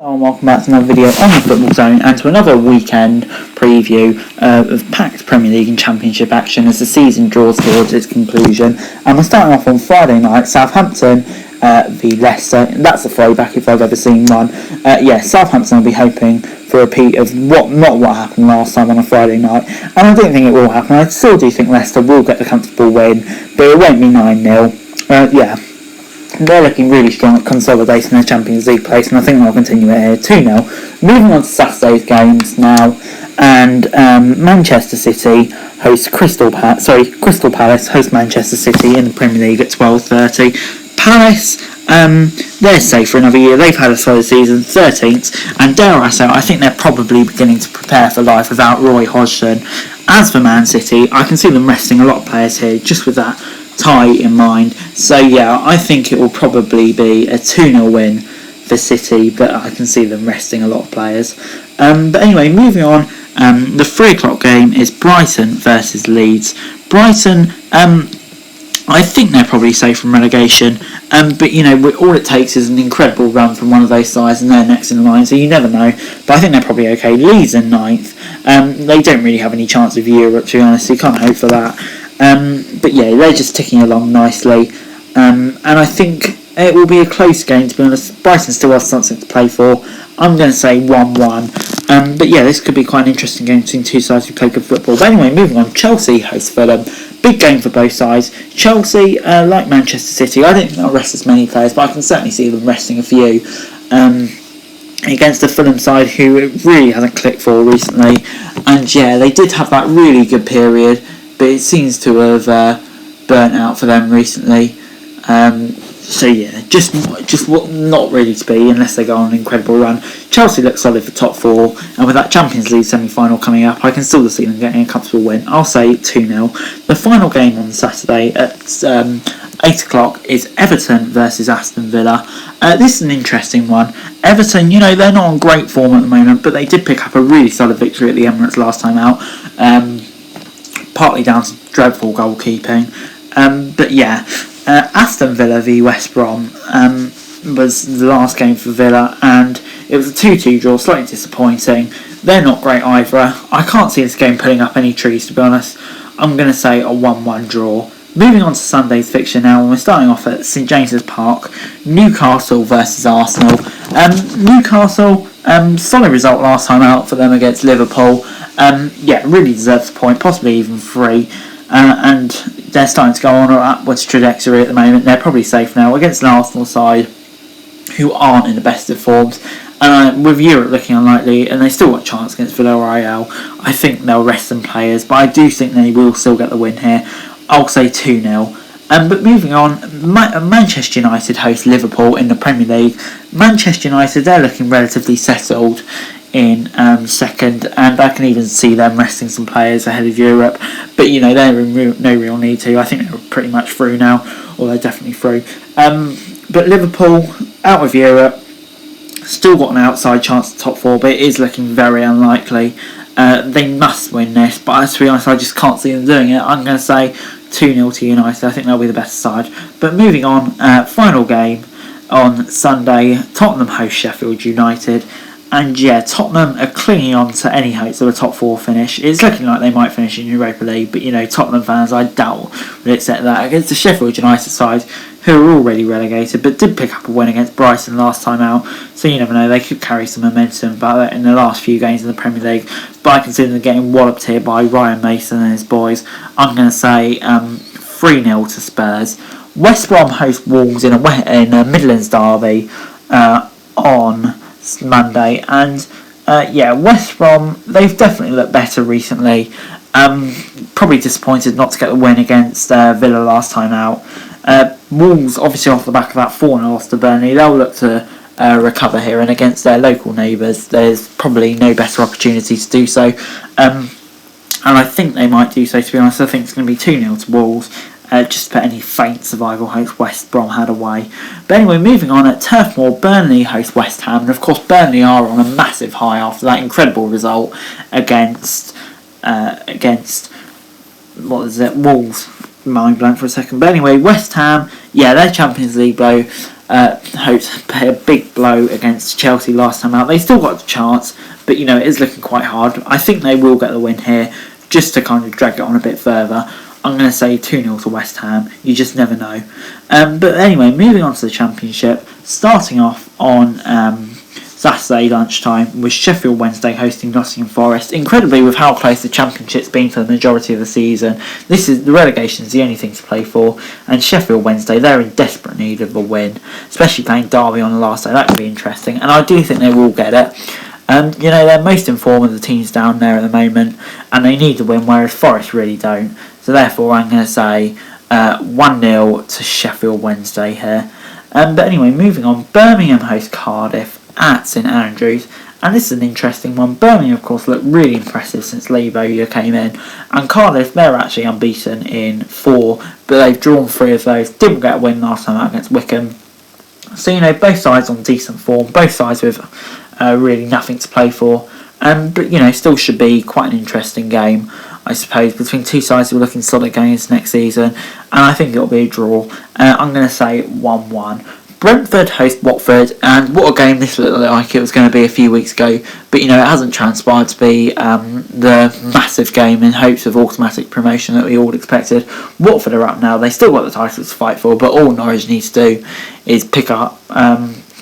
Hello and welcome back to another video on the Football Zone and to another weekend preview of packed Premier League and Championship action as the season draws towards its conclusion. And we're starting off on Friday night, Southampton v Leicester. That's a throwback if I've ever seen one. Southampton will be hoping for a repeat of what happened last time on a Friday night, and I don't think it will happen. I still do think Leicester will get the comfortable win, but it won't be 9-0. They're looking really strong at consolidating their Champions League place, and I think they'll continue it here 2-0. Moving on to Saturday's games now, and Manchester City host Crystal Palace host Manchester City in the Premier League at 12:30. Palace, they're safe for another year. They've had a solid season, 13th, and dare I say, I think they're probably beginning to prepare for life without Roy Hodgson. As for Man City, I can see them resting a lot of players here, just with that tie in mind. So I think it will probably be a 2-0 win for City, but I can see them resting a lot of players. But anyway, moving on, the 3 o'clock game is Brighton versus Leeds. Brighton, I think they're probably safe from relegation, but all it takes is an incredible run from one of those sides and they're next in line, so you never know, but I think they're probably okay. Leeds in 9th, they don't really have any chance of Europe, to be honest, so you can't hope for that. They're just ticking along nicely, and I think it will be a close game, to be honest. Brighton still has something to play for. I'm going to say 1-1, this could be quite an interesting game between two sides who play good football. But anyway, moving on, Chelsea host Fulham. Big game for both sides. Chelsea, like Manchester City, I don't think they'll rest as many players, but I can certainly see them resting a few against the Fulham side, who it really hasn't clicked for recently. And they did have that really good period, but it seems to have burnt out for them recently. Just what not really to be unless they go on an incredible run. Chelsea looks solid for top 4, and with that Champions League semi-final coming up, I can still see them getting a comfortable win. I'll say 2-0. The final game on Saturday at 8 o'clock is Everton versus Aston Villa. This is an interesting one. Everton, they're not on great form at the moment, but they did pick up a really solid victory at the Emirates last time out. Partly down to dreadful goalkeeping. Aston Villa v West Brom was the last game for Villa, and it was a 2-2 draw, slightly disappointing. They're not great either. I can't see this game putting up any trees, to be honest. I'm going to say a 1-1 draw. Moving on to Sunday's fixture now, and we're starting off at St James's Park. Newcastle versus Arsenal. Newcastle, solid result last time out for them against Liverpool. Really deserves a point, possibly even 3. And they're starting to go on an upwards trajectory at the moment. They're probably safe now against an Arsenal side who aren't in the best of forms. And with Europe looking unlikely, and they still got a chance against Villarreal, I think they'll rest some players, but I do think they will still get the win here. I'll say 2-0. But moving on, Manchester United host Liverpool in the Premier League. Manchester United, they're looking relatively settled in second, and I can even see them resting some players ahead of Europe, but they're in no real need to. I think they're pretty much through now, or they're definitely through. But Liverpool, out of Europe, still got an outside chance at top 4, but it is looking very unlikely. They must win this, but to be honest, I just can't see them doing it. I'm going to say 2-0 to United. I think they'll be the better side. But moving on, final game on Sunday, Tottenham host Sheffield United. And Tottenham are clinging on to any hopes of a top 4 finish. It's looking like they might finish in Europa League, but Tottenham fans, I doubt will accept that against the Sheffield United side, who are already relegated, but did pick up a win against Brighton last time out. So you never know, they could carry some momentum about in the last few games in the Premier League. But I consider them getting walloped here by Ryan Mason and his boys. I'm going to say 3-0 to Spurs. West Brom host Wolves in a Midlands derby on Monday, and West Brom, they've definitely looked better recently. Probably disappointed not to get the win against Villa last time out. Wolves, obviously off the back of that 4-0 loss to Burnley, they'll look to recover here, and against their local neighbours there's probably no better opportunity to do so, and I think they might do so, to be honest. I think it's going to be 2-0 to Wolves, just for any faint survival hopes West Brom had away. But anyway, moving on, at Turf Moor, Burnley host West Ham, and of course Burnley are on a massive high after that incredible result against Wolves. Mind blank for a second. But anyway, West Ham, they're Champions League though. hoped to pay a big blow against Chelsea last time out. They still got the chance, but it is looking quite hard. I think they will get the win here, just to kind of drag it on a bit further. I'm going to say 2-0 to West Ham. You just never know. But anyway, moving on to the Championship, starting off on Saturday lunchtime with Sheffield Wednesday hosting Nottingham Forest. Incredibly, with how close the Championship's been for the majority of the season, the relegation is the only thing to play for, and Sheffield Wednesday, they're in desperate need of a win, especially playing Derby on the last day. That could be interesting, and I do think they will get it. They're most informed of the teams down there at the moment, and they need to win, whereas Forest really don't. So therefore, I'm going to say 1-0 to Sheffield Wednesday here. But anyway, moving on, Birmingham host Cardiff at St Andrews, and this is an interesting one. Birmingham, of course, look really impressive since Lee Bowyer came in, and Cardiff, they're actually unbeaten in 4, but they've drawn 3 of those. Didn't get a win last time out against Wickham. So both sides on decent form, both sides with really nothing to play for, but still should be quite an interesting game, I suppose, between two sides who are looking solid going into next season, and I think it'll be a draw. I'm going to say 1-1. Brentford host Watford, and what a game this looked like it was going to be a few weeks ago, but it hasn't transpired to be the massive game in hopes of automatic promotion that we all expected. Watford are up now, they still got the titles to fight for, but all Norwich needs to do is pick up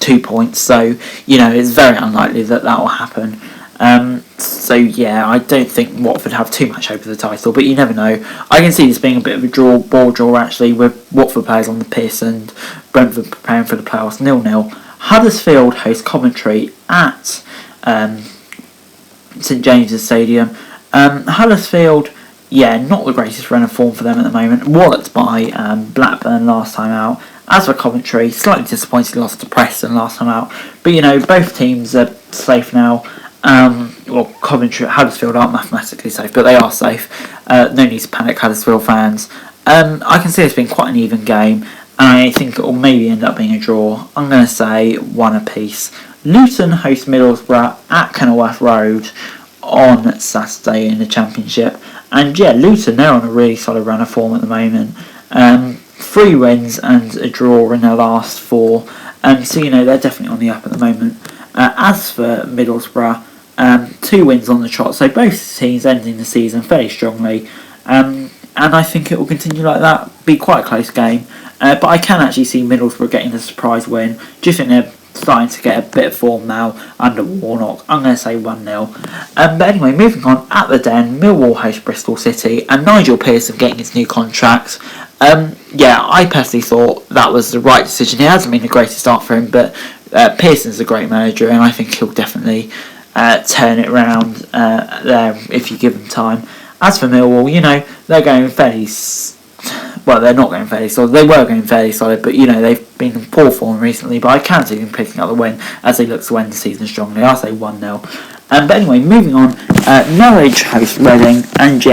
2 points, so it's very unlikely that will happen. I don't think Watford have too much hope of the title, but you never know. I can see this being a bit of a ball draw actually, with Watford players on the piss and Brentford preparing for the playoffs. 0-0. Huddersfield host Coventry at St James's Stadium. Huddersfield, not the greatest run of form for them at the moment. Walloped by Blackburn last time out. As for Coventry, slightly disappointing loss to Preston last time out, but both teams are safe now. Huddersfield aren't mathematically safe, but they are safe. No need to panic, Huddersfield fans. I can see it's been quite an even game, and I think it will maybe end up being a draw. I'm going to say 1 apiece. Luton host Middlesbrough at Kenilworth Road on Saturday in the Championship, and Luton, they're on a really solid run of form at the moment. 3 wins and a draw in their last 4, so they're definitely on the up at the moment. As for Middlesbrough, 2 wins on the trot, so both teams ending the season fairly strongly, and I think it will continue like that. Be quite a close game, but I can actually see Middlesbrough getting the surprise win. Do you think they're starting to get a bit of form now under Warnock? I'm going to say 1-0. But anyway, moving on, at the Den, Millwall host Bristol City, and Nigel Pearson getting his new contract. I personally thought that was the right decision. It hasn't been the greatest start for him, but Pearson's a great manager, and I think he'll definitely turn it around there if you give him time. As for Millwall, they're going fairly. Well, they're not going fairly solid. They were going fairly solid, but they've been in poor form recently. But I can see them picking up the win as they look to end the season strongly. I'll say 1-0. But anyway, moving on, Norwich host Reading, and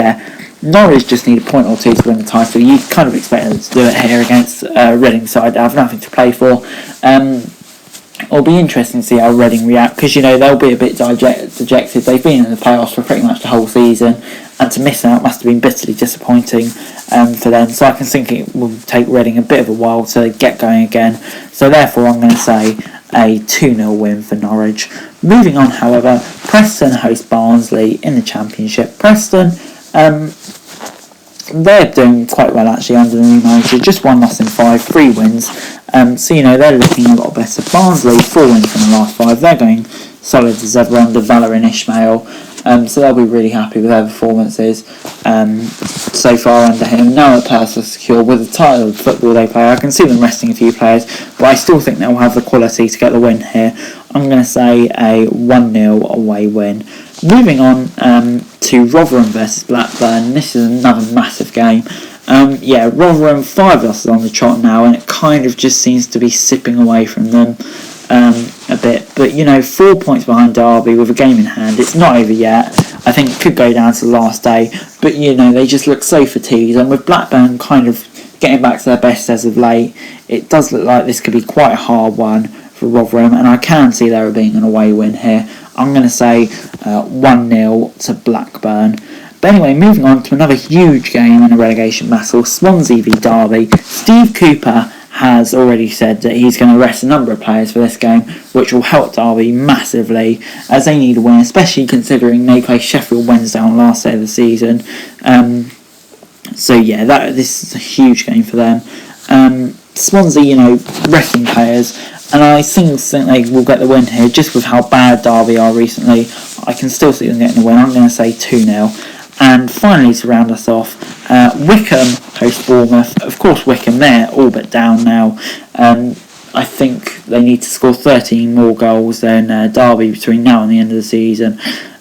Norwich just need a point or 2 to win the title. You kind of expect them to do it here against Reading side that have nothing to play for. It'll be interesting to see how Reading react, because they'll be a bit dejected. They've been in the playoffs for pretty much the whole season, and to miss out must have been bitterly disappointing for them. So I can think it will take Reading a bit of a while to get going again. So therefore I'm going to say a 2-0 win for Norwich. Moving on, however, Preston host Barnsley in the Championship. Preston, they're doing quite well actually under the new manager. Just 1 loss in 5, 3 wins. So they're looking a lot better. Barnsley 4 wins from the last 5. They're going solid as ever under Valor and Ishmael. So they'll be really happy with their performances so far under him. Now that Palace are secure with the title of football they play, I can see them resting a few players, but I still think they'll have the quality to get the win here. I'm going to say a 1-0 away win. Moving on to Rotherham versus Blackburn. This is another massive game. Rotherham 5 losses on the trot now, and it kind of just seems to be sipping away from them a bit. But 4 points behind Derby with a game in hand. It's not over yet. I think it could go down to the last day, but they just look so fatigued, and with Blackburn kind of getting back to their best as of late, it does look like this could be quite a hard one for Rotherham, and I can see there being an away win here. I'm going to say 1-0 to Blackburn. But anyway, moving on to another huge game in a relegation battle, Swansea v Derby. Steve Cooper has already said that he's going to rest a number of players for this game, which will help Derby massively, as they need a win, especially considering they play Sheffield Wednesday on the last day of the season. So yeah, this is a huge game for them. Swansea, resting players, and I think they will get the win here, just with how bad Derby are recently. I can still see them getting the win. I'm going to say 2-0. And finally, to round us off, Wickham host Bournemouth. Of course, Wickham, they're all but down now. I think they need to score 13 more goals than Derby between now and the end of the season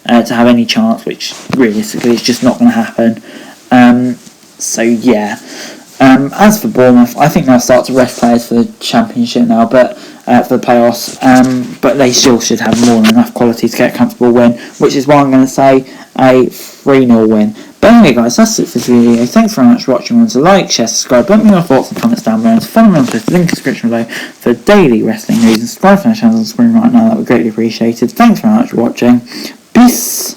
to have any chance, which realistically is just not going to happen. So yeah. As for Bournemouth, I think they'll start to rest players for the Championship now, but for the playoffs. But they still should have more than enough quality to get a comfortable win, which is why I'm going to say a 3-0 win. But anyway, guys, that's it for this video. Thanks very much for watching. Remember to like, share, subscribe, let me know your thoughts and comments down below, and follow me on Twitter, link in the description below for daily wrestling news, and subscribe to my channel on the screen right now. That would be greatly appreciated. Thanks very much for watching. Peace.